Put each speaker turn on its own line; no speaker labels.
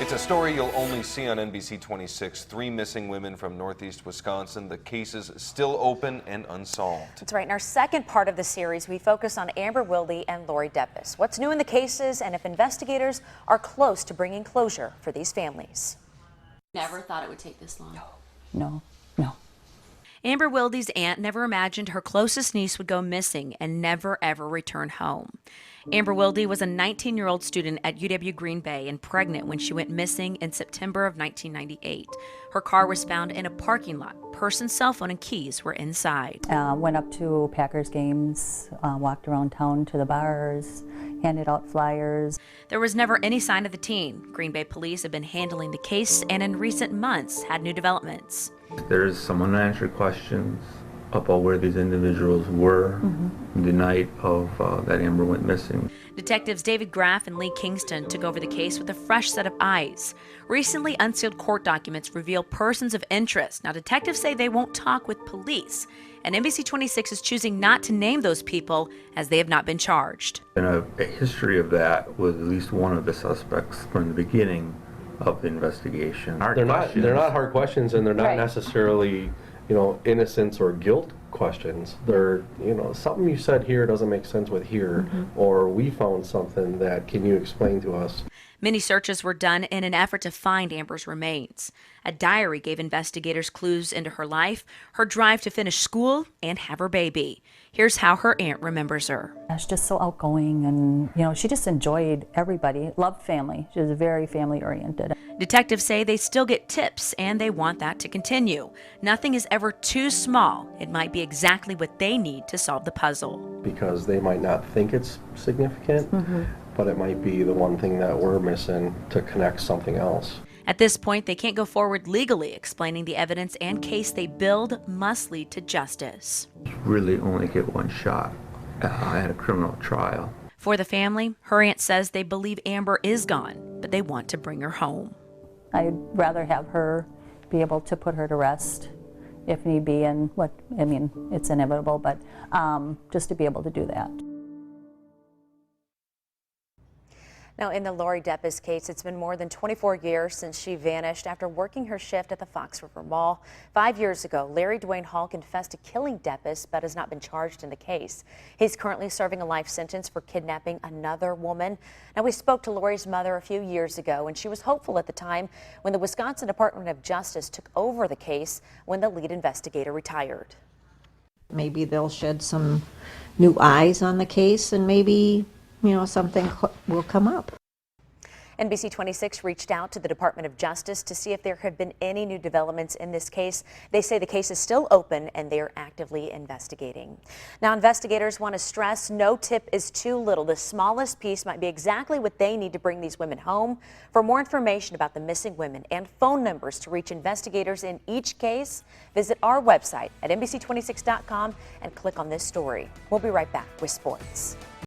It's a story you'll only see on NBC 26. 3 missing women from northeast Wisconsin. The case is still open and unsolved.
That's right. In our second part of the series, we focus on Amber Wilde and Lori Deppis. What's new in the cases and if investigators are close to bringing closure for these families.
Never thought it would take this long.
No.
Amber Wilde's aunt never imagined her closest niece would go missing and never ever return home. Amber Wilde was a 19-year-old student at UW Green Bay and pregnant when she went missing in September of 1998. Her car was found in a parking lot. Person's cell phone and keys were inside.
Went up to Packers games, walked around town to the bars, handed out flyers.
There was never any sign of the teen. Green Bay police have been handling the case and in recent months had new developments.
There's some unanswered questions about where these individuals were the night of that Amber went missing.
Detectives David Graff and Lee Kingston took over the case with a fresh set of eyes. Recently unsealed court documents reveal persons of interest. Now, detectives say they won't talk with police, and NBC 26 is choosing not to name those people as they have not been charged.
And a history of that with at least one of the suspects from the beginning of the investigation.
They're not hard questions, and they're not necessarily, innocence or guilt questions. They're, something you said here doesn't make sense with here, or we found something that, can you explain to us?
Many searches were done in an effort to find Amber's remains. A diary gave investigators clues into her life, her drive to finish school, and have her baby. Here's how her aunt remembers her.
She's just so outgoing, and she just enjoyed everybody, loved family. She was very family oriented.
Detectives say they still get tips and they want that to continue. Nothing is ever too small. It might be exactly what they need to solve the puzzle.
Because they might not think it's significant, but it might be the one thing that we're missing to connect something else.
At this point, they can't go forward legally, explaining the evidence and case they build must lead to justice.
Really only get one shot at a criminal trial.
For the family, her aunt says they believe Amber is gone, but they want to bring her home.
I'd rather have her be able to put her to rest if need be, and it's inevitable, but just to be able to do that.
Now, in the Lori Deppis case, it's been more than 24 years since she vanished after working her shift at the Fox River Mall. 5 years ago, Larry Dwayne Hall confessed to killing Deppis, but has not been charged in the case. He's currently serving a life sentence for kidnapping another woman. Now, we spoke to Lori's mother a few years ago, and she was hopeful at the time when the Wisconsin Department of Justice took over the case when the lead investigator retired.
Maybe they'll shed some new eyes on the case, and maybe something will come up.
NBC 26 reached out to the Department of Justice to see if there have been any new developments in this case. They say the case is still open and they are actively investigating. Now, investigators want to stress no tip is too little. The smallest piece might be exactly what they need to bring these women home. For more information about the missing women and phone numbers to reach investigators in each case, visit our website at NBC26.com and click on this story. We'll be right back with sports.